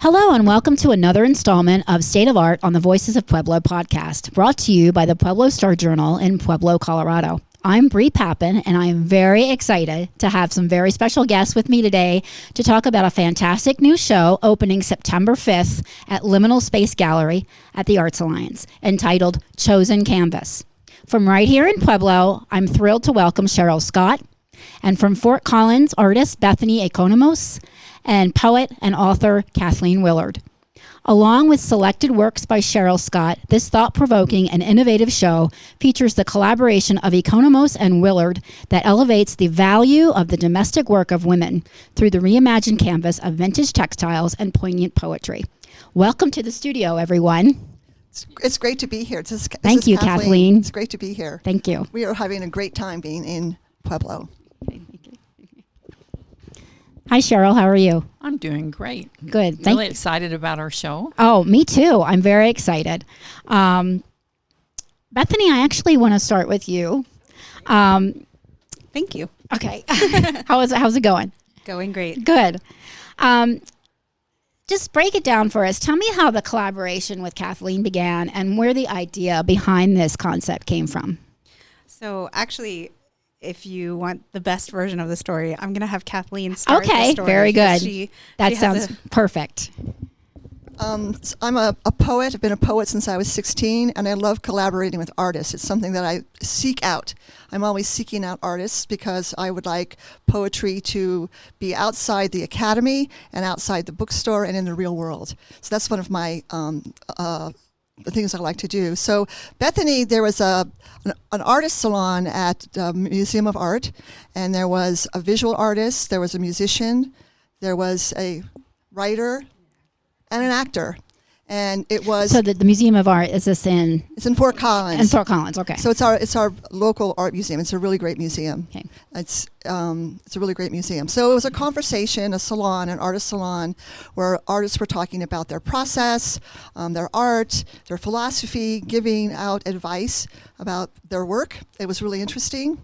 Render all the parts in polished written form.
Hello and welcome to another installment of State of Art on the Voices of Pueblo podcast, brought to you by the Pueblo Star Journal in Pueblo, Colorado. I'm Bree Pappan, and I am very excited to have some very special guests with me today to talk about a fantastic new show opening September 5th at Liminal Space Gallery at the Arts Alliance, entitled Chosen Canvas. From right here in Pueblo, I'm thrilled to welcome Cheryl Scott, and from Fort Collins, artist Bethany Economos, and poet and author Kathleen Willard. Along with selected works by Cheryl Scott, this thought-provoking and innovative show features the collaboration of Economos and Willard that elevates the value of the domestic work of women through the reimagined canvas of vintage textiles and poignant poetry. Welcome to the studio, everyone. It's great to be here. Thank you, Kathleen. It's great to be here. Thank you. We are having a great time being in Pueblo. Hi, Cheryl. How are you? I'm doing great. Good. Really excited about our show. Oh, me too. I'm very excited. Bethany, I actually want to start with you. Thank you. Okay. How's it going? Going great. Good. Just break it down for us. Tell me how the collaboration with Kathleen began and where the idea behind this concept came from. So actually, if you want the best version of the story, I'm going to have Kathleen start the story. Okay, very good. She sounds perfect. I'm a poet. I've been a poet since I was 16, and I love collaborating with artists. It's something that I seek out. I'm always seeking out artists because I would like poetry to be outside the academy and outside the bookstore and in the real world. So that's one of my the things I like to do. So Bethany, there was an artist salon at the Museum of Art, and there was a visual artist, there was a musician, there was a writer, and an actor. And it was... So the Museum of Art, is this in... It's in Fort Collins. In Fort Collins, okay. So it's our local art museum. It's a really great museum. Okay. It's a really great museum. So it was a conversation, a salon, an artist salon, where artists were talking about their process, their art, their philosophy, giving out advice about their work. It was really interesting.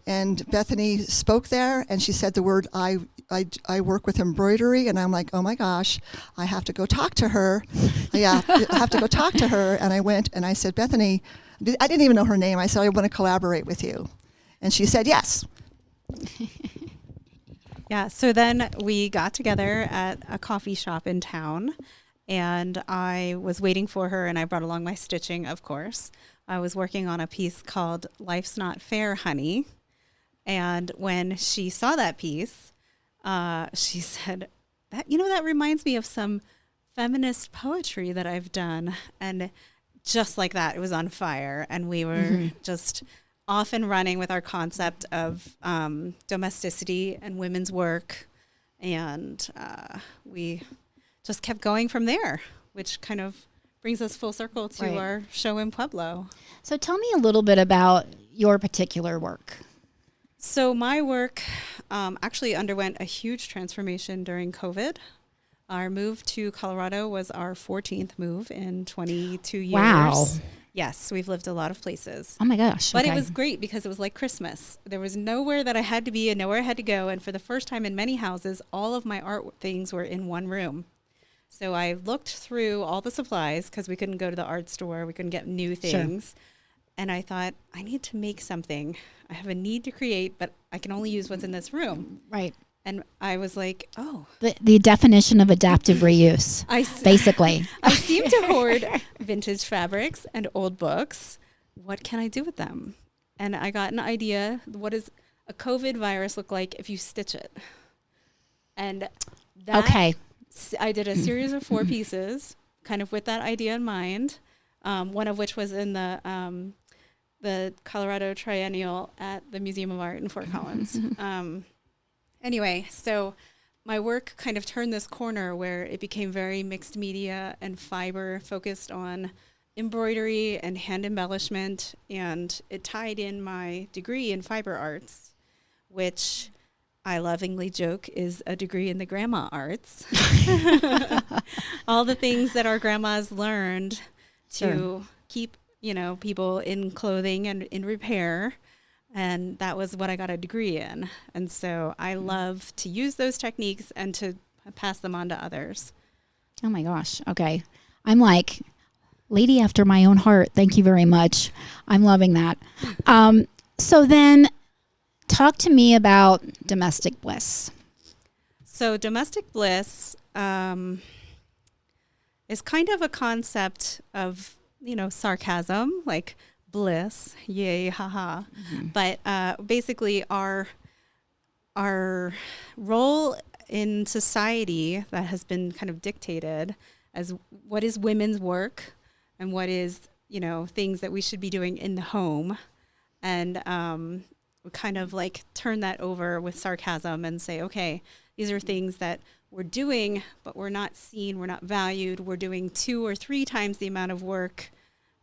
And Bethany spoke there, and she said the word, I work with embroidery, and I'm like, oh my gosh, I have to go talk to her. Yeah, I have to go talk to her. And I went and I said, Bethany, I didn't even know her name. I said, I want to collaborate with you. And she said, yes. Yeah, so then we got together at a coffee shop in town, and I was waiting for her, and I brought along my stitching, of course. I was working on a piece called Life's Not Fair, Honey. And when she saw that piece, she said, that reminds me of some feminist poetry that I've done. And just like that, it was on fire. And we were just off and running with our concept of domesticity and women's work. And we just kept going from there, which kind of brings us full circle to our show in Pueblo. So tell me a little bit about your particular work. So my work actually underwent a huge transformation during COVID. Our move to Colorado was our 14th move in 22 years. Wow. Yes, we've lived a lot of places. Oh my gosh. But okay. it was great because it was like Christmas. There was nowhere that I had to be and nowhere I had to go. And for the first time in many houses, all of my art things were in one room. So I looked through all the supplies because we couldn't go to the art store. We couldn't get new things. Sure. And I thought, I need to make something. I have a need to create, but I can only use what's in this room. Right. And I was like, oh. The definition of adaptive reuse, basically. I seem to hoard vintage fabrics and old books. What can I do with them? And I got an idea. What does a COVID virus look like if you stitch it? And that, I did a series of 4 pieces, kind of with that idea in mind. One of which was in the Colorado Triennial at the Museum of Art in Fort Collins. Anyway, so my work kind of turned this corner where it became very mixed media and fiber, focused on embroidery and hand embellishment, and it tied in my degree in fiber arts, which I lovingly joke is a degree in the grandma arts. All the things that our grandmas learned to keep, people in clothing and in repair. And that was what I got a degree in. And so I love to use those techniques and to pass them on to others. Oh my gosh. Okay. I'm like, lady after my own heart. Thank you very much. I'm loving that. So then talk to me about domestic bliss. So domestic bliss is kind of a concept of, sarcasm, like bliss, yay, haha. Mm-hmm. But basically our role in society that has been kind of dictated as what is women's work and what is, things that we should be doing in the home. And we kind of like turn that over with sarcasm and say, okay, these are things that we're doing, but we're not seen, we're not valued. We're doing 2 or 3 times the amount of work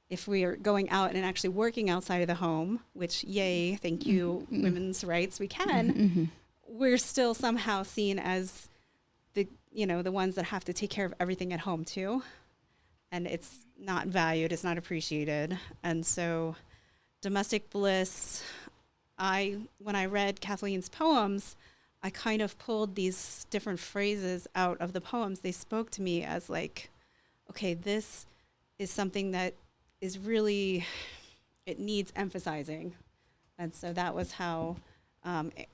if we are going out and actually working outside of the home, which, yay, thank you, mm-hmm. women's rights, we can. Mm-hmm. We're still somehow seen as the ones that have to take care of everything at home too. And it's not valued, it's not appreciated. And so domestic bliss, when I read Kathleen's poems, I kind of pulled these different phrases out of the poems. They spoke to me as like, okay, this is something that is really, it needs emphasizing. And so that was how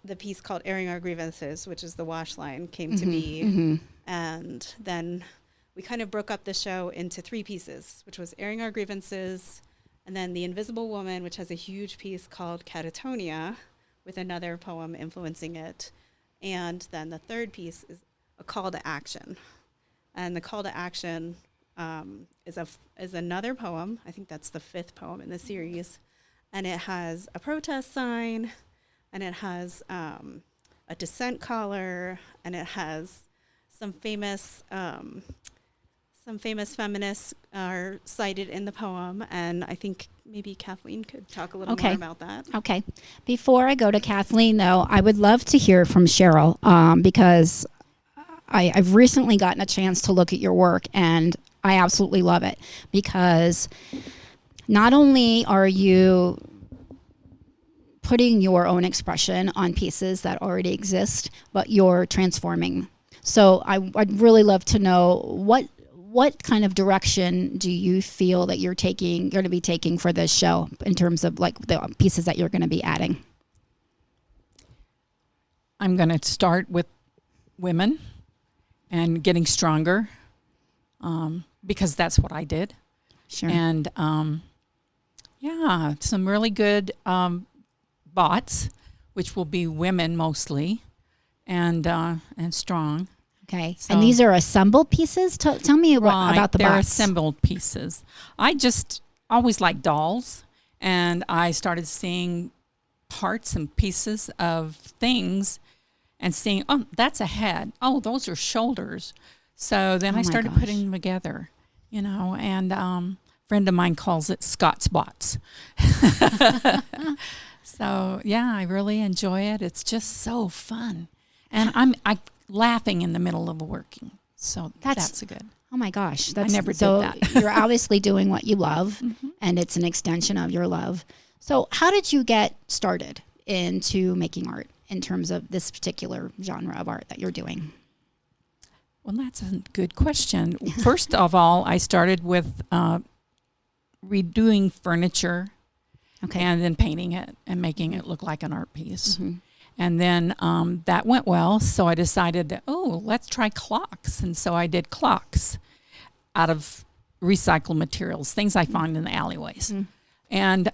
the piece called Airing Our Grievances, which is the wash line, came mm-hmm, to be. Mm-hmm. And then we kind of broke up the show into 3 pieces, which was Airing Our Grievances, and then The Invisible Woman, which has a huge piece called Catatonia, with another poem influencing it. And then the 3rd piece is a call to action. And the call to action is another poem. I think that's the 5th poem in the series. And it has a protest sign, and it has a dissent collar, and it has some famous feminists are cited in the poem, and I think maybe Kathleen could talk a little more about that. Okay. Before I go to Kathleen, though, I would love to hear from Cheryl because I've recently gotten a chance to look at your work, and I absolutely love it because not only are you putting your own expression on pieces that already exist, but you're transforming. So I'd really love to know what kind of direction do you feel that you're going to be taking for this show in terms of like the pieces that you're going to be adding? I'm going to start with women and getting stronger because that's what I did. Sure. And some really good bots, which will be women mostly, and strong. Okay. So, and these are assembled pieces? Tell me about the bots. They're assembled pieces. I just always liked dolls, and I started seeing parts and pieces of things and seeing, oh, that's a head. Oh, those are shoulders. So then I started putting them together, and a friend of mine calls it Scott's bots. So, yeah, I really enjoy it. It's just so fun. And I'm laughing in the middle of working. So that's a good. Oh, my gosh. I never did that. You're obviously doing what you love, mm-hmm. and it's an extension of your love. So how did you get started into making art in terms of this particular genre of art that you're doing? Well, that's a good question. First of all, I started with redoing furniture. Okay. And then painting it and making it look like an art piece. Mm-hmm. And then that went well, so I decided, let's try clocks. And so I did clocks out of recycled materials, things I find in the alleyways. Mm-hmm. And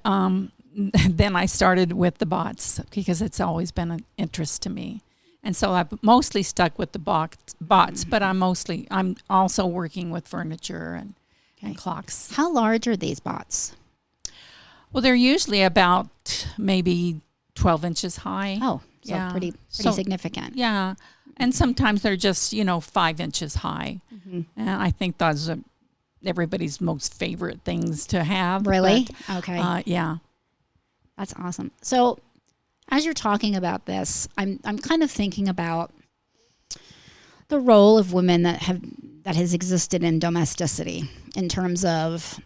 then I started with the bots because it's always been an interest to me. And so I've mostly stuck with the bots, but I'm also working with furniture and clocks. How large are these bots? Well, they're usually about maybe 12 inches high. Oh, so yeah. pretty significant. Yeah. And sometimes they're just, 5 inches high. Mm-hmm. And I think those are everybody's most favorite things to have. Really? But, okay. Yeah. That's awesome. So as you're talking about this, I'm kind of thinking about the role of women that has existed in domesticity in terms of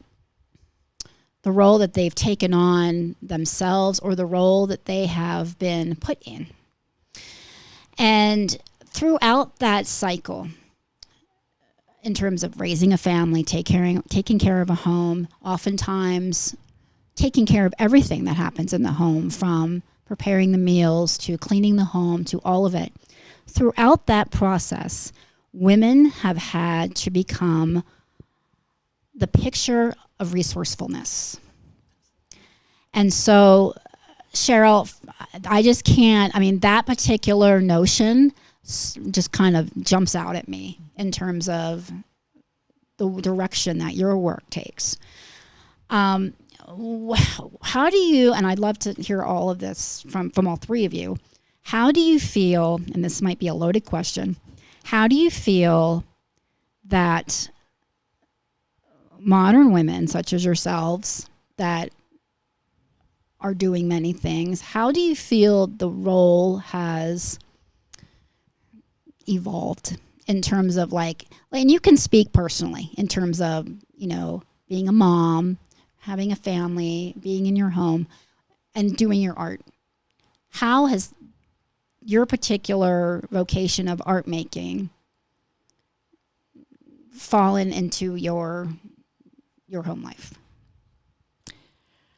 the role that they've taken on themselves or the role that they have been put in. And throughout that cycle, in terms of raising a family, taking care of a home, oftentimes taking care of everything that happens in the home, from preparing the meals to cleaning the home to all of it. Throughout that process, women have had to become the picture of resourcefulness. And so, Cheryl, I just can't, that particular notion just kind of jumps out at me in terms of the direction that your work takes. How do you, and I'd love to hear all of this from all three of you, how do you feel, and this might be a loaded question, how do you feel that modern women such as yourselves that are doing many things, how do you feel the role has evolved in terms of and you can speak personally in terms of, being a mom, having a family, being in your home, and doing your art. How has your particular vocation of art making fallen into your home life?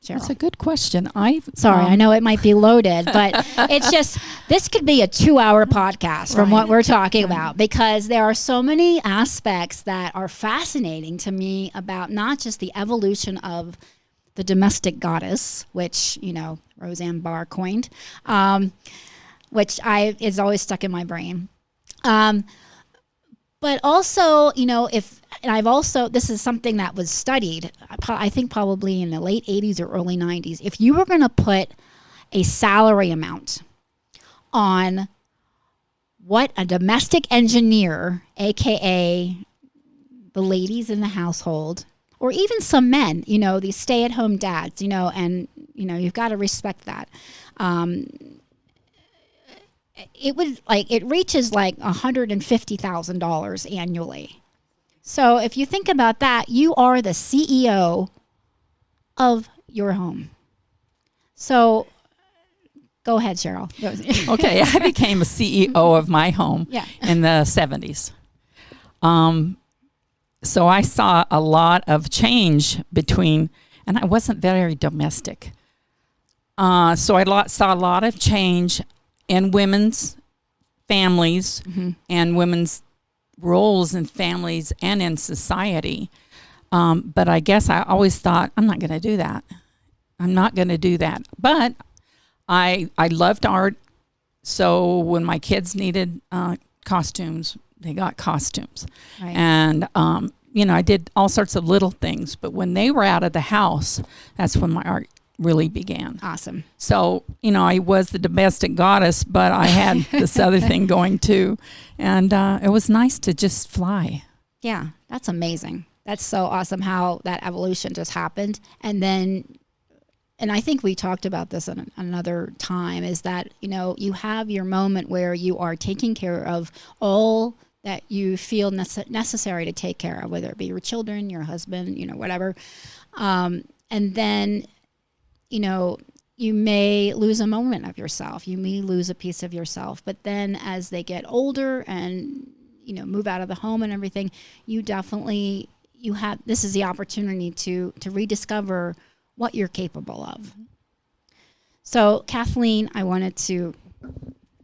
Cheryl. That's a good question. Sorry, I know it might be loaded, but it's just, this could be a 2-hour podcast from what we're talking about, because there are so many aspects that are fascinating to me about not just the evolution of the domestic goddess, which, Roseanne Barr coined, which is always stuck in my brain. But also, this is something that was studied, I think probably in the late 80s or early 90s. If you were going to put a salary amount on what a domestic engineer, AKA the ladies in the household, or even some men, these stay-at-home dads, and, you've got to respect that. It reaches $150,000 annually. So if you think about that, you are the CEO of your home. So go ahead, Cheryl. Okay, I became a CEO of my home in the 70s. So I saw a lot of change and I wasn't very domestic. So I saw a lot of change in women's families and women's roles in families and in society. But I guess I always thought, I'm not going to do that. But I loved art. So when my kids needed costumes, they got costumes. Right. And, I did all sorts of little things. But when they were out of the house, that's when my art really began. Awesome. So, I was the domestic goddess, but I had this other thing going too. And it was nice to just fly. Yeah, that's amazing. That's so awesome how that evolution just happened. And I think we talked about this in another time, is that, you have your moment where you are taking care of all that you feel necessary to take care of, whether it be your children, your husband, whatever. And then, you may lose a moment of yourself. You may lose a piece of yourself. But then as they get older and, move out of the home and everything, this is the opportunity to rediscover what you're capable of. So, Kathleen, I wanted to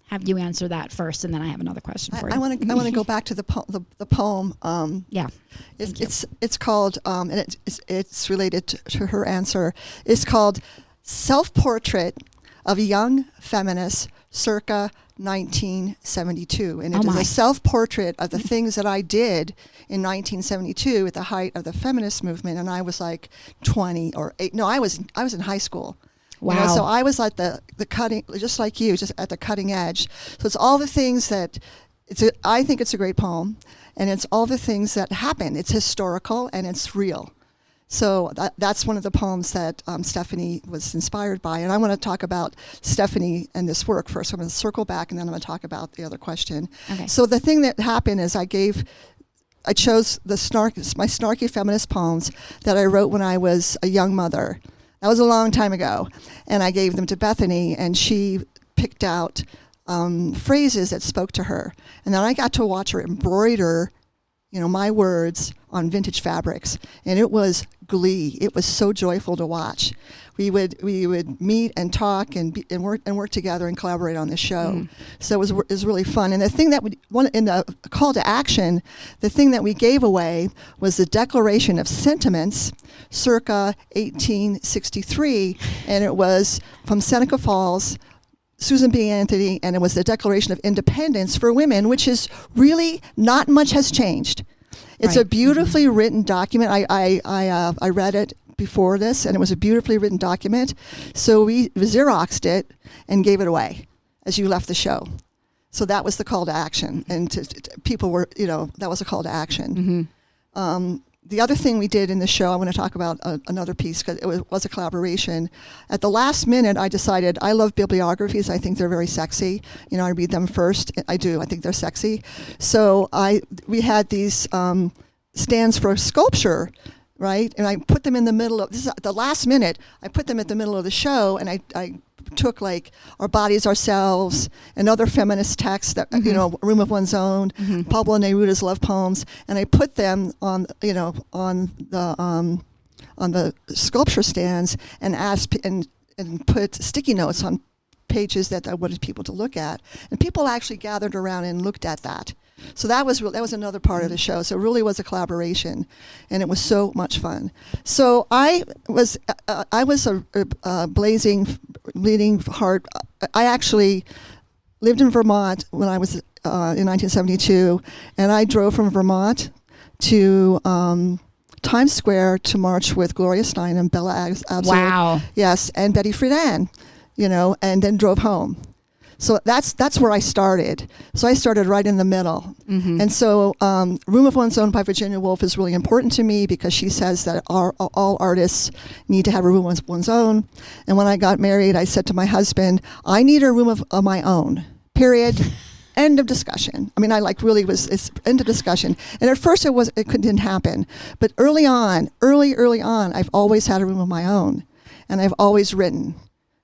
have you answer that first, and then I have another question for you. I want to go back to the poem. It's called, and it's related to her answer. It's called Self-Portrait of a Young Feminist circa 1972. And it is a self-portrait of the things that I did in 1972 at the height of the feminist movement. And I was like 20 or 8. No, I was in high school. Wow. So I was at the cutting, just like you, just at the cutting edge. So it's all the things that, I think it's a great poem, and it's all the things that happen. It's historical and it's real. So that's one of the poems that Stephanie was inspired by. And I want to talk about Stephanie and this work first. I'm going to circle back, and then I'm going to talk about the other question. Okay. So the thing that happened is I chose my snarky feminist poems that I wrote when I was a young mother. That was a long time ago. And I gave them to Bethany, and she picked out phrases that spoke to her. And then I got to watch her embroider, my words on vintage fabrics, and it was glee. It was so joyful to watch. We would meet and talk and work together and collaborate on the show. So it was really fun. And the thing that in the call to action, the thing that we gave away was the Declaration of Sentiments, circa 1863, and it was from Seneca Falls, Susan B. Anthony, and it was the Declaration of Independence for women, which is really not much has changed. It's a beautifully written document. I read it before this, and it was a beautifully written document. So we Xeroxed it and gave it away as you left the show. So that was the call to action, and people were, that was a call to action. The other thing we did in the show, I want to talk about another piece because it was a collaboration. At the last minute, I decided I love bibliographies. I think they're very sexy. I read them first. I do. I think they're sexy. So we had these stands for sculpture, right? And I put them in the middle of, this is at the last minute, I put them at the middle of the show, and I took like Our Bodies, Ourselves, and other feminist texts that, A Room of One's Own, Pablo Neruda's love poems, and I put them on the sculpture stands and asked and put sticky notes on pages that I wanted people to look at. And people actually gathered around and looked at that. So that was another part of the show. So it really was a collaboration, and it was so much fun. So I was a blazing, bleeding heart. I actually lived in Vermont when I was in 1972, and I drove from Vermont to Times Square to march with Gloria Steinem and Bella Abzug. Wow. Yes, and Betty Friedan, and then drove home. So that's where I started. So I started right in the middle. And so Room of One's Own by Virginia Woolf is really important to me because she says that all artists need to have a room of one's own. And when I got married, I said to my husband, I need a room of my own, period. End of discussion. I mean, it's end of discussion. And at first it didn't happen. But early on, I've always had a room of my own. And I've always written,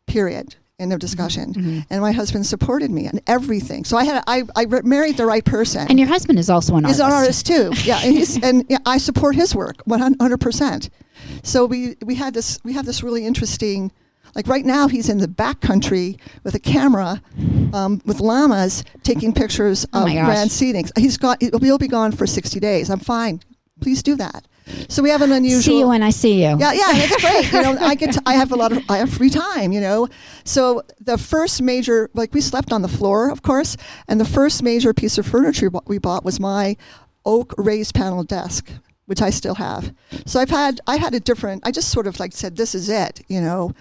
period. End of discussion. And my husband supported me in everything. So I married the right person. And your husband is also an artist. He's an artist too. Yeah, and I support his work 100%. So we have this really interesting. Like right now, he's in the backcountry with a camera, with llamas taking pictures of grand seedings. He'll be gone for 60 days. I'm fine. Please do that. So we have an unusual. See you when I see you. Yeah, it's great. I have free time. So the first major, we slept on the floor, of course, and the first major piece of furniture we bought was my oak raised panel desk, which I still have. So I had a different. I just sort of said, this is it, and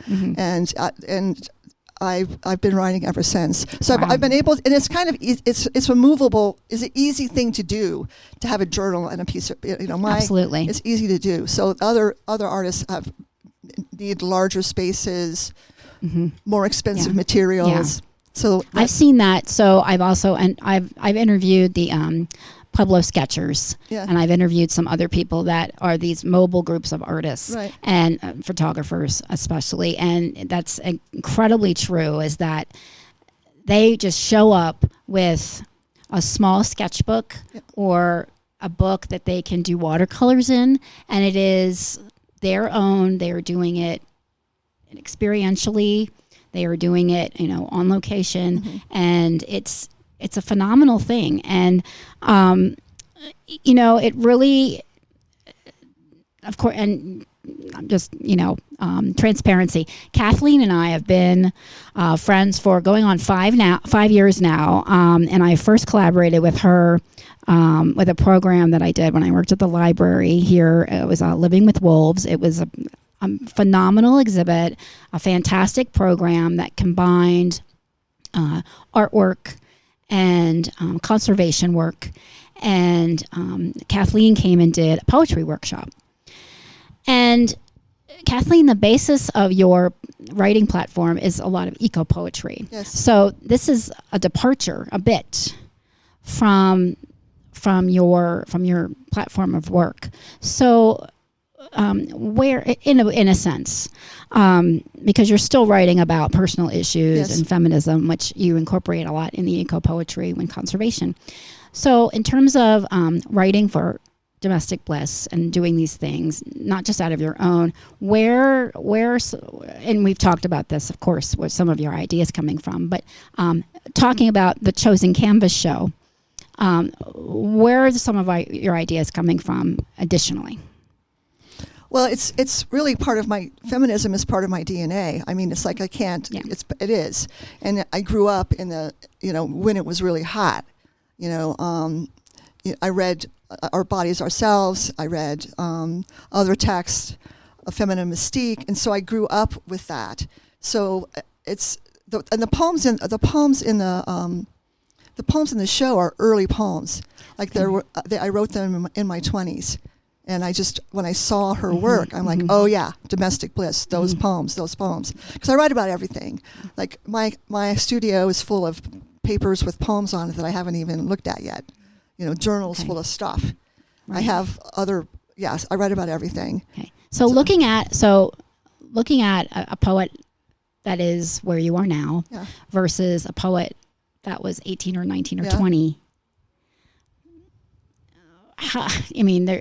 I've been writing ever since. So wow. I've been able, and it's kind of it's a movable. It's an easy thing to do to have a journal and a piece of Absolutely. It's easy to do. So other artists need larger spaces, more expensive materials. Yeah. So I've seen that. So I've interviewed the Pueblo Sketchers, and I've interviewed some other people that are these mobile groups of artists and photographers especially, and that's incredibly true, is that they just show up with a small sketchbook or a book that they can do watercolors in, and it is their own. They are doing it experientially. They are doing it, on location, and it's a phenomenal thing. And, it really, of course, and I'm just, transparency. Kathleen and I have been friends for going on 5 years now. And I first collaborated with her with a program that I did when I worked at the library here. It was Living with Wolves. It was a phenomenal exhibit, a fantastic program that combined artwork and conservation work. And Kathleen came and did a poetry workshop. And Kathleen, the basis of your writing platform is a lot of eco-poetry. Yes. So this is a departure a bit from your platform of work. So where, in a sense, because you're still writing about personal issues and feminism, which you incorporate a lot in the eco-poetry and conservation. So in terms of writing for domestic bliss and doing these things, not just out of your own, and we've talked about this, of course, where some of your ideas coming from, but talking about the Chosen Canvas show, where are some of your ideas coming from additionally? Well, it's really part of feminism is part of my DNA. I mean, it's like I can't, Yeah. it is. And I grew up in when it was really hot, I read Our Bodies Ourselves. I read other texts of feminine mystique. And so I grew up with that. So the poems in the show are early poems. Like I wrote them in my 20s. And when I saw her work, I'm like, oh yeah, domestic bliss, those poems. Because I write about everything. Like my studio is full of papers with poems on it that I haven't even looked at yet. Journals full of stuff. Right. I have I write about everything. Okay. So looking at a poet that is where you are now versus a poet that was 18 or 19 or 20.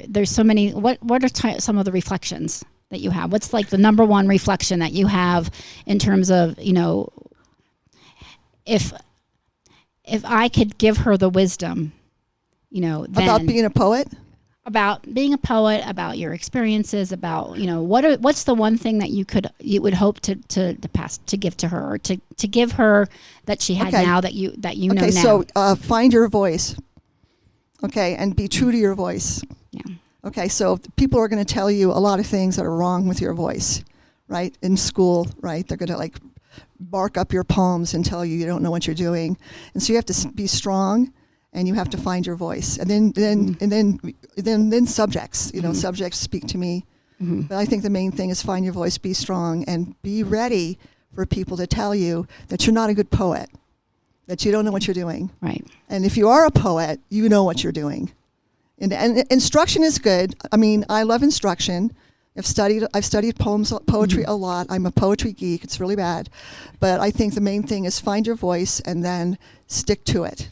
There's so many. What are some of the reflections that you have? What's like the number one reflection that you have in terms of, if I could give her the wisdom, about being a poet? About being a poet, about your experiences, about, what's the one thing that you would hope to give to her, or to give her that she had now that you know now? So find your voice. Okay, and be true to your voice. Yeah. Okay, so people are going to tell you a lot of things that are wrong with your voice, right? In school, right? They're going to bark up your poems and tell you don't know what you're doing, and so you have to be strong, and you have to find your voice, and then subjects. Subjects speak to me, but I think the main thing is find your voice, be strong, and be ready for people to tell you that you're not a good poet. That you don't know what you're doing. Right. And if you are a poet, you know what you're doing. And instruction is good. I mean, I love instruction. I've studied poetry a lot. I'm a poetry geek. It's really bad. But I think the main thing is find your voice and then stick to it.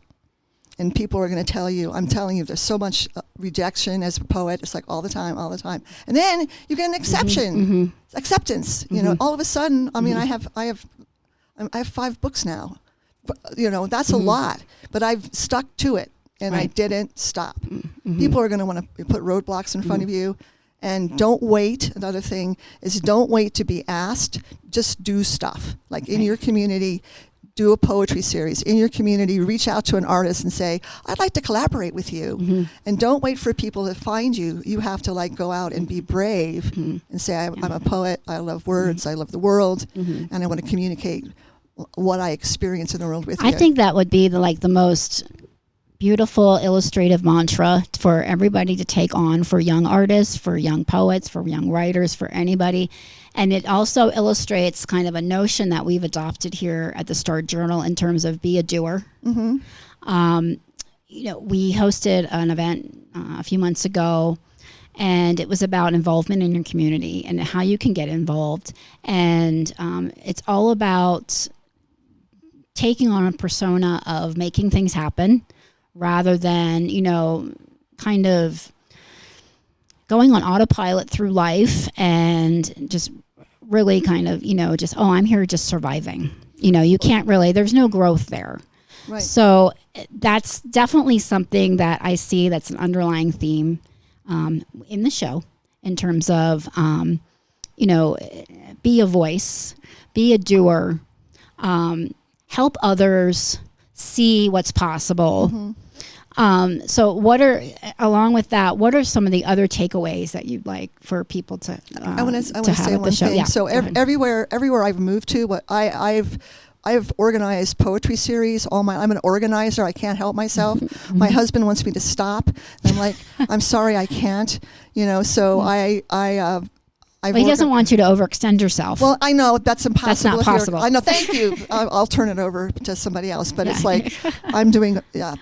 And people are going to tell you, I'm telling you, there's so much rejection as a poet. It's like all the time. And then you get an exception, acceptance. All of a sudden, I mean, I have 5 books now. That's a lot, but I've stuck to it, and I didn't stop. People are going to want to put roadblocks in front of you, and don't wait. Another thing is don't wait to be asked. Just do stuff. Like in your community, do a poetry series. In your community, reach out to an artist and say, I'd like to collaborate with you. And don't wait for people to find you. You have to go out and be brave and say, I'm a poet. I love words. I love the world, and I want to communicate what I experience in the world with you. I think that would be the most beautiful illustrative mantra for everybody to take on, for young artists, for young poets, for young writers, for anybody. And it also illustrates kind of a notion that we've adopted here at the Star Journal in terms of be a doer. We hosted an event a few months ago, and it was about involvement in your community and how you can get involved. And it's all about taking on a persona of making things happen rather than, kind of going on autopilot through life and just really kind of, I'm here just surviving. You can't really, there's no growth there. Right. So that's definitely something that I see that's an underlying theme in the show in terms of, be a voice, be a doer, help others see what's possible. So along with that, what are some of the other takeaways that you'd like for people to I want to say one thing. Yeah, so everywhere I've moved to, I've organized poetry series. I'm an organizer. I can't help myself. My husband wants me to stop. And I'm like, I'm sorry, I can't. So he doesn't want you to overextend yourself. Well, I know that's impossible. That's not possible. I know. Thank you. I'll turn it over to somebody else. But it's like I'm doing. Yeah.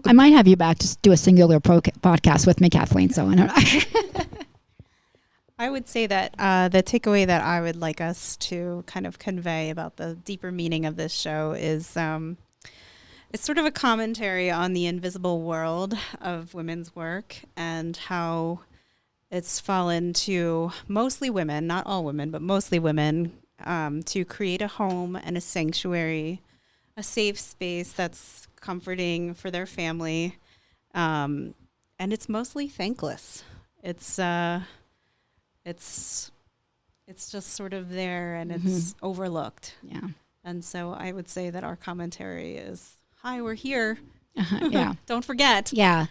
I might have you back to do a singular podcast with me, Kathleen. So I don't know. I would say that the takeaway that I would like us to kind of convey about the deeper meaning of this show is it's sort of a commentary on the invisible world of women's work and how it's fallen to mostly women, not all women, but mostly women, to create a home and a sanctuary, a safe space that's comforting for their family. And it's mostly thankless. It's just sort of there, and it's overlooked. Yeah. And so I would say that our commentary is, hi, we're here. Yeah. Don't forget. Yeah.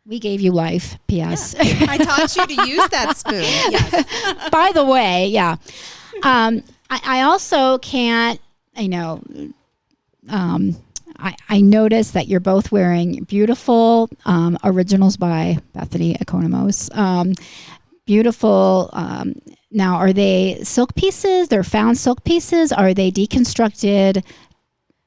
We gave you life, P.S. Yeah. I taught you to use that spoon. Yes. By the way, yeah. I also can't, I noticed that you're both wearing beautiful originals by Bethany Economos. Beautiful. Now, are they silk pieces? They're found silk pieces? Are they deconstructed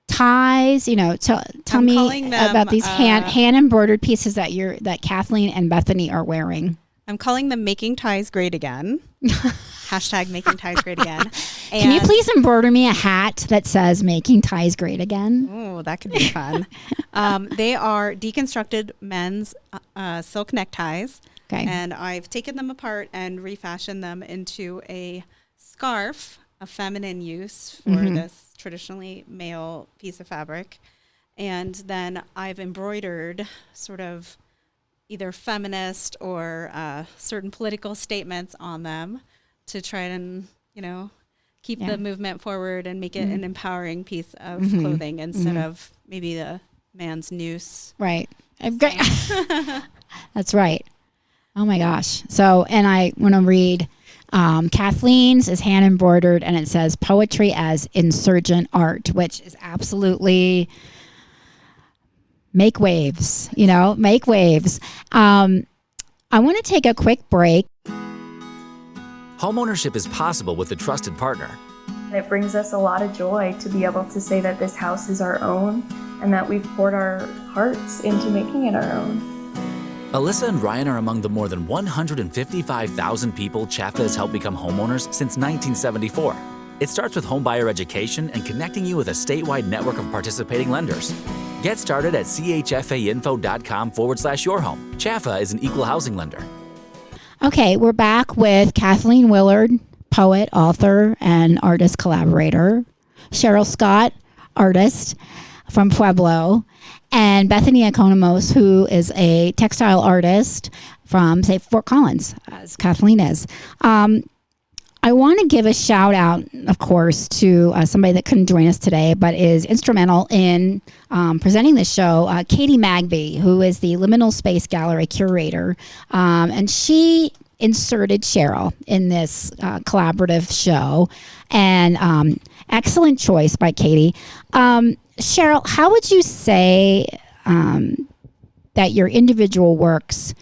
ties? Tell me about these hand embroidered pieces that Kathleen and Bethany are wearing. I'm calling them Making Ties Great Again. Hashtag Making Ties Great Again. And can you please embroider me a hat that says Making Ties Great Again? Oh, that could be fun. They are deconstructed men's silk neckties. Okay. And I've taken them apart and refashioned them into a scarf, a feminine use for this traditionally male piece of fabric. And then I've embroidered sort of either feminist or certain political statements on them to try and, keep the movement forward and make it an empowering piece of clothing instead of maybe the man's noose. Right. That's right. Oh my gosh. So, and I want to read Kathleen's is hand embroidered, and it says poetry as insurgent art, which is absolutely make waves, make waves. I want to take a quick break. Homeownership is possible with a trusted partner. It brings us a lot of joy to be able to say that this house is our own and that we've poured our hearts into making it our own. Alyssa and Ryan are among the more than 155,000 people Chaffa has helped become homeowners since 1974. It starts with homebuyer education and connecting you with a statewide network of participating lenders. Get started at chfainfo.com/yourhome. Chaffa is an equal housing lender. Okay, we're back with Kathleen Willard, poet, author, and artist collaborator. Cheryl Scott, artist from Pueblo. And Bethany Economos, who is a textile artist from, say, Fort Collins, as Kathleen is. I want to give a shout out, of course, to somebody that couldn't join us today, but is instrumental in presenting this show, Katie Magby, who is the Liminal Space Gallery curator. And she inserted Cheryl in this collaborative show. And excellent choice by Katie. Cheryl, how would you say that your individual works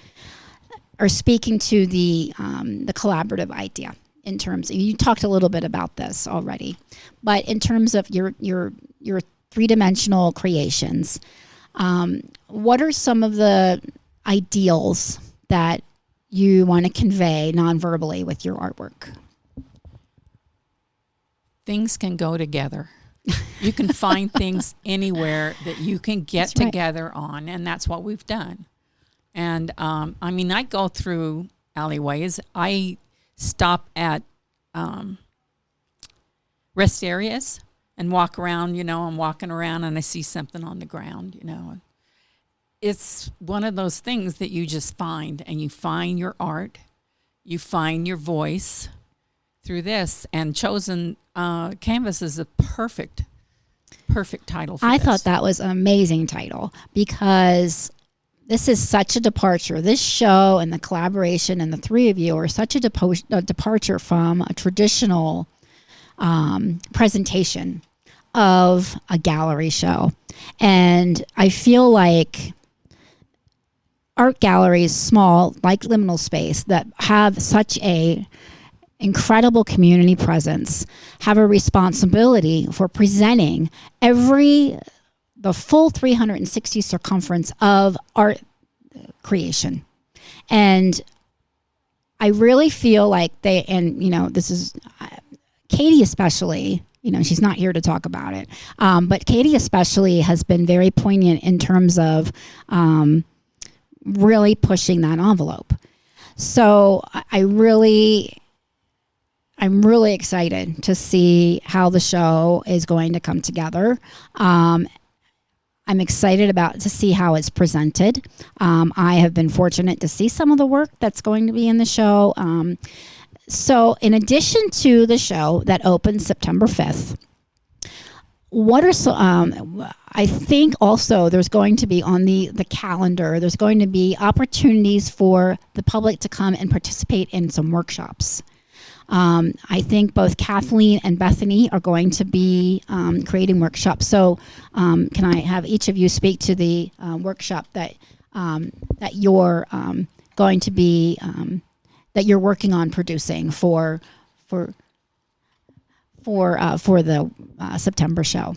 are speaking to the collaborative idea? In terms of, you talked a little bit about this already, but in terms of your three-dimensional creations, what are some of the ideals that you want to convey non-verbally with your artwork? Things can go together. You can find things anywhere that you can get together on, and that's what we've done. And I go through alleyways. I stop at rest areas and walk around. I'm walking around and I see something on the ground. It's one of those things that you just find, and you find your art, you find your voice through this. And Chosen Canvas is a perfect title for this. I thought that was an amazing title because this is such a departure. This show and the collaboration and the three of you are such a departure from a traditional presentation of a gallery show. And I feel like art galleries, small, like Liminal Space, that have such a incredible community presence, have a responsibility for presenting the full 360 circumference of art creation. And I really feel like this is Katie especially, she's not here to talk about it. But Katie especially has been very poignant in terms of really pushing that envelope. So I'm really excited to see how the show is going to come together. I'm excited to see how it's presented. I have been fortunate to see some of the work that's going to be in the show. So in addition to the show that opens September 5th, I think also there's going to be on the calendar, there's going to be opportunities for the public to come and participate in some workshops. I think both Kathleen and Bethany are going to be creating workshops. So can I have each of you speak to the workshop that you're going to be that you're working on producing for the September show?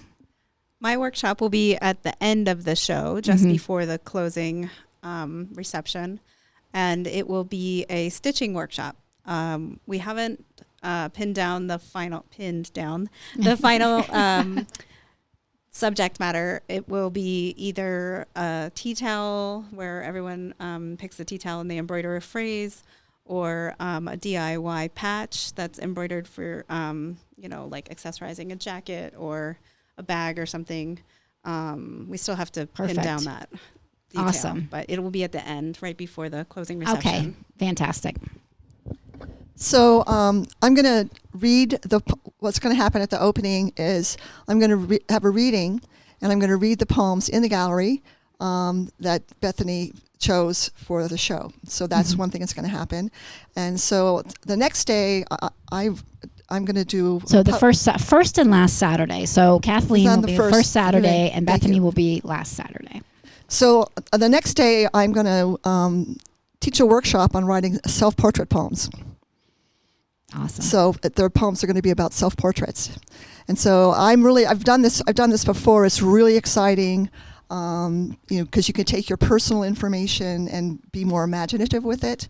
My workshop will be at the end of the show, just before the closing reception, and it will be a stitching workshop. We haven't pinned down the final subject matter. It will be either a tea towel where everyone picks the tea towel and they embroider a phrase, or a DIY patch that's embroidered for like accessorizing a jacket or a bag or something. We still have to pin down that detail, awesome, but it will be at the end, right before the closing reception. Okay, fantastic. So I'm going to read what's going to happen at the opening is I'm going to have a reading, and I'm going to read the poems in the gallery that Bethany chose for the show. So that's one thing that's going to happen. And so the next day, I'm going to do... So the first and last Saturday. So Kathleen will be the first Saturday, and Bethany will be last Saturday. So the next day, I'm going to teach a workshop on writing self-portrait poems. Awesome. So their poems are going to be about self-portraits. And so I've done this before. It's really exciting, because you can take your personal information and be more imaginative with it.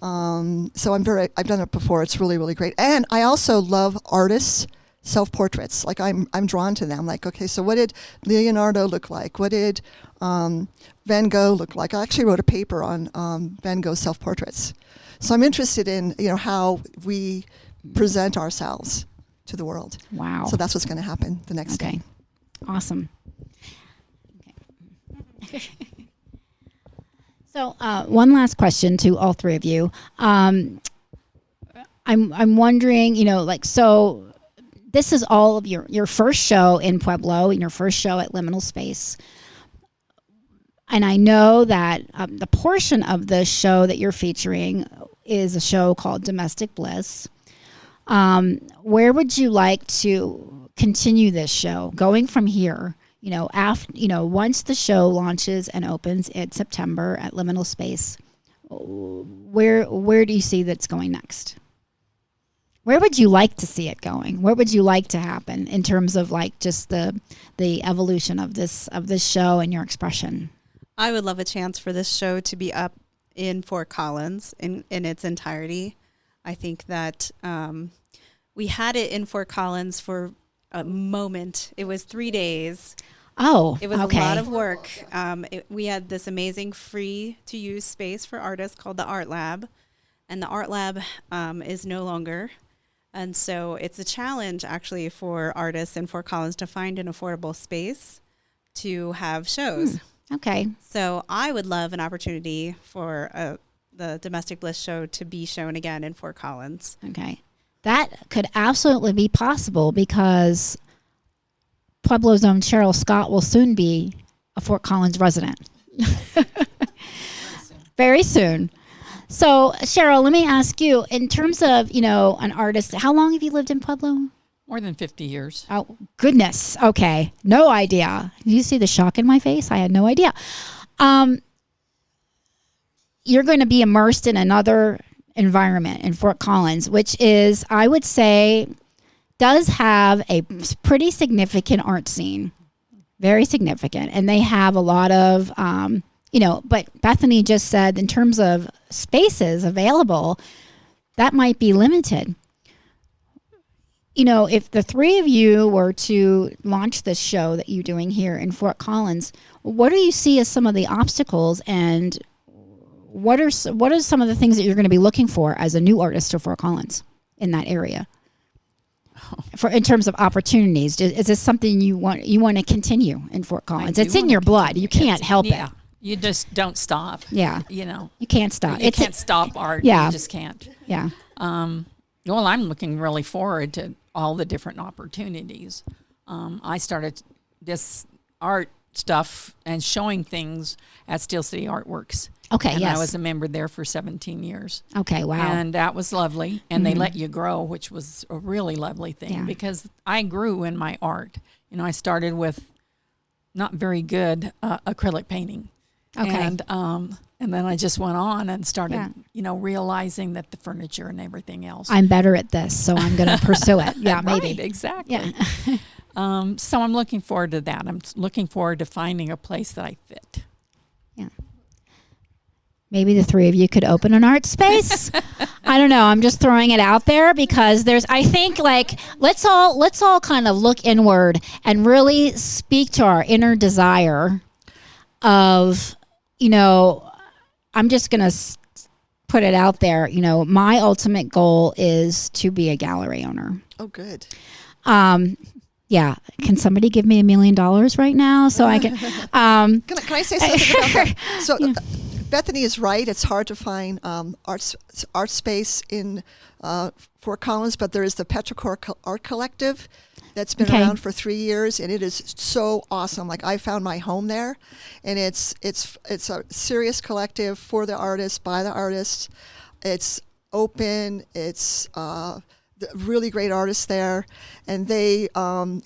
So I've done it before. It's really, really great. And I also love artists' self-portraits. Like I'm drawn to them. Like, okay, so what did Leonardo look like? What did Van Gogh look like? I actually wrote a paper on Van Gogh's self-portraits. So I'm interested in, how we present ourselves to the world. Wow. So that's what's going to happen the next day. Awesome. Okay. So one last question to all three of you. I'm wondering, so this is all of your first show in Pueblo and your first show at Liminal Space. And I know that the portion of the show that you're featuring is a show called Domestic Bliss. Where would you like to continue this show going from here? Once the show launches and opens in September at Liminal Space, where do you see that's going next? Where would you like to see it going? Where would you like to happen in terms of just the evolution of this show and your expression? I would love a chance for this show to be up in Fort Collins in its entirety. I think that we had it in Fort Collins for a moment. It was 3 days. Oh, it was okay. A lot of work. We had this amazing free to use space for artists called the Art Lab, and the Art Lab is no longer. And so it's a challenge actually for artists in Fort Collins to find an affordable space to have shows. Okay. So I would love an opportunity for the Domestic Bliss show to be shown again in Fort Collins. Okay. That could absolutely be possible because Pueblo's own Cheryl Scott will soon be a Fort Collins resident. Very soon. So, Cheryl, let me ask you, in terms of, an artist, how long have you lived in Pueblo? More than 50 years. Oh, goodness. Okay. No idea. Did you see the shock in my face? I had no idea. You're going to be immersed in another environment in Fort Collins, which is, I would say, does have a pretty significant art scene. Very significant. And they have a lot of, but Bethany just said in terms of spaces available, that might be limited. if the three of you were to launch this show that you're doing here in Fort Collins, what do you see as some of the obstacles, and what are some of the things that you're going to be looking for as a new artist to Fort Collins in that area? In terms of opportunities, is this something you want to continue in Fort Collins? It's in your blood. You can't help it. You just don't stop. Yeah. You can't stop. You can't stop art. Yeah. You just can't. Yeah. Well, I'm looking really forward to all the different opportunities. I started this art stuff and showing things at Steel City Artworks. Okay, and yes. I was a member there for 17 years. Okay, wow. And that was lovely. And they let you grow, which was a really lovely thing because I grew in my art. I started with not very good acrylic painting. Okay. And then I just went on and started, realizing that the furniture and everything else. I'm better at this, so I'm going to pursue it. Yeah, maybe. Right, exactly. Yeah. So I'm looking forward to that. I'm looking forward to finding a place that I fit. Yeah. Maybe the three of you could open an art space. I don't know. I'm just throwing it out there because I think let's all kind of look inward and really speak to our inner desire of, I'm just going to put it out there. My ultimate goal is to be a gallery owner. Oh, good. Yeah. Can somebody give me $1 million right now so I can? Can I say something about that? So, Bethany is right. It's hard to find art space in Fort Collins, but there is the Petrichor Art Collective that's been around for 3 years, and it is so awesome. I found my home there, and it's a serious collective for the artists, by the artists. It's open. It's really great artists there, and they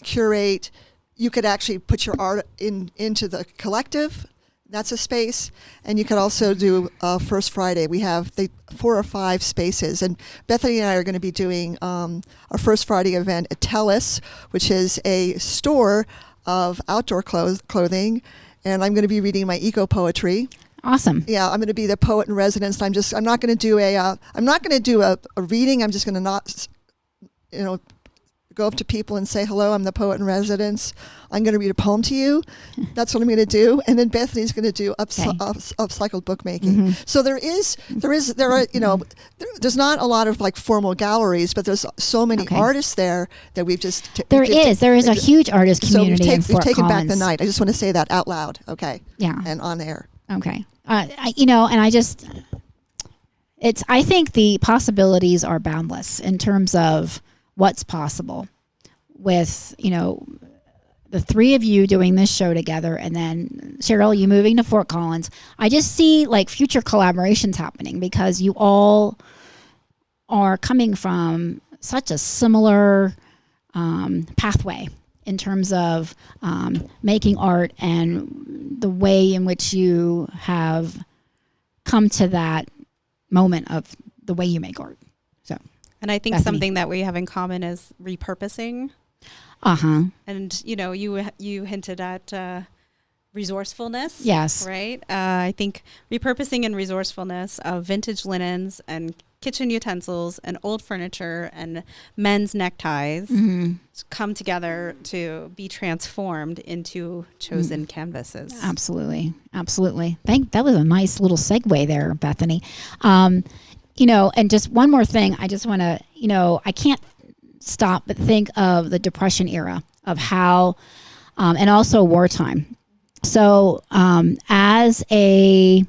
curate. You could actually put your art into the collective. That's a space, and you can also do First Friday. We have 4 or 5 spaces, and Bethany and I are going to be doing our First Friday event at Telus, which is a store of outdoor clothing, and I'm going to be reading my eco poetry. Awesome. Yeah, I'm going to be the poet in residence. I'm not going to do a reading. I'm just going to not, go up to people and say, hello, I'm the poet in residence. I'm going to read a poem to you. That's what I'm going to do. And then Bethany's going to do upcycled bookmaking. Mm-hmm. So there's not a lot of formal galleries, but there's so many artists there that we've just... There is a huge artist community in Fort Collins. We've taken back the night. I just want to say that out loud. Okay. Yeah. And on air. Okay. I think the possibilities are boundless in terms of what's possible with, the three of you doing this show together, and then Cheryl, you moving to Fort Collins. I just see future collaborations happening because you all are coming from such a similar pathway in terms of making art and the way in which you have come to that moment of the way you make art. So, and I think Bethany. something that we have in common is repurposing. Uh-huh. And, you hinted at resourcefulness. Yes. Right? I think repurposing and resourcefulness of vintage linens and kitchen utensils and old furniture and men's neckties come together to be transformed into chosen canvases. Absolutely. Absolutely. That was a nice little segue there, Bethany. And just one more thing. I just want to, I can't stop but think of the Depression era of how, and also wartime. So as a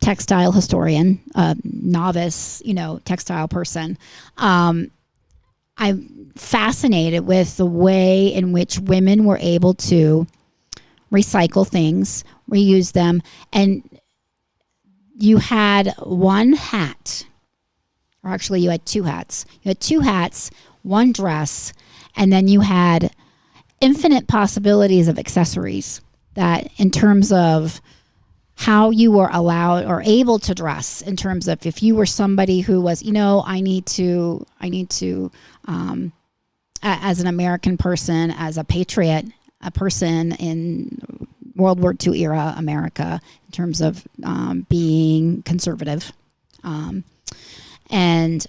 textile historian, novice, textile person, I'm fascinated with the way in which women were able to recycle things, reuse them, and you had one hat, or actually you had 2 hats. You had 2 hats, 1 dress, and then you had infinite possibilities of accessories that in terms of how you were allowed or able to dress, in terms of if you were somebody who was, I need to as an American person, as a patriot, a person in World War II era America, in terms of being conservative. And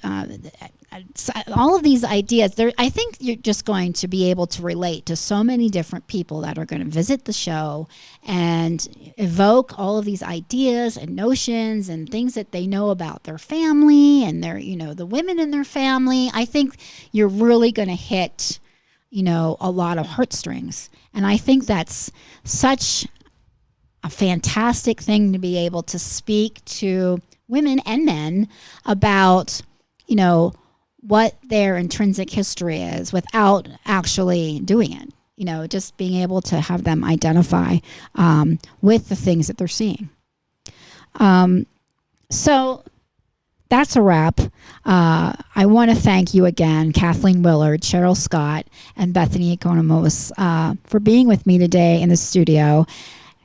all of these ideas, I think you're just going to be able to relate to so many different people that are going to visit the show and evoke all of these ideas and notions and things that they know about their family and their, the women in their family. I think you're really going to hit, a lot of heartstrings. And I think that's such a fantastic thing to be able to speak to women and men about, what their intrinsic history is without actually doing it. Just being able to have them identify with the things that they're seeing. So that's a wrap. I want to thank you again, Kathleen Willard, Cheryl Scott, and Bethany Economos for being with me today in the studio.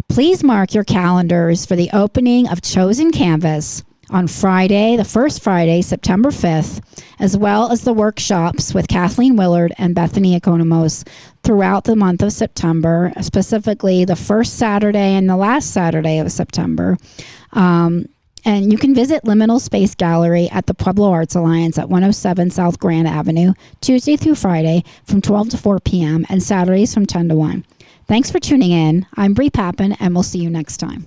Please mark your calendars for the opening of Chosen Canvas on Friday, the first Friday, September 5th, as well as the workshops with Kathleen Willard and Bethany Economos throughout the month of September, specifically the first Saturday and the last Saturday of September. And you can visit Liminal Space Gallery at the Pueblo Arts Alliance at 107 South Grand Avenue, Tuesday through Friday from 12 to 4 p.m. and Saturdays from 10 to 1. Thanks for tuning in. I'm Bree Pappan, and we'll see you next time.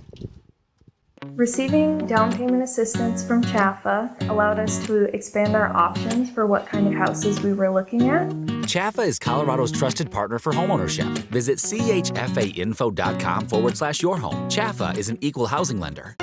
Receiving down payment assistance from CHAFA allowed us to expand our options for what kind of houses we were looking at. CHAFA is Colorado's trusted partner for homeownership. Visit chfainfo.com/yourhome. CHAFA is an equal housing lender.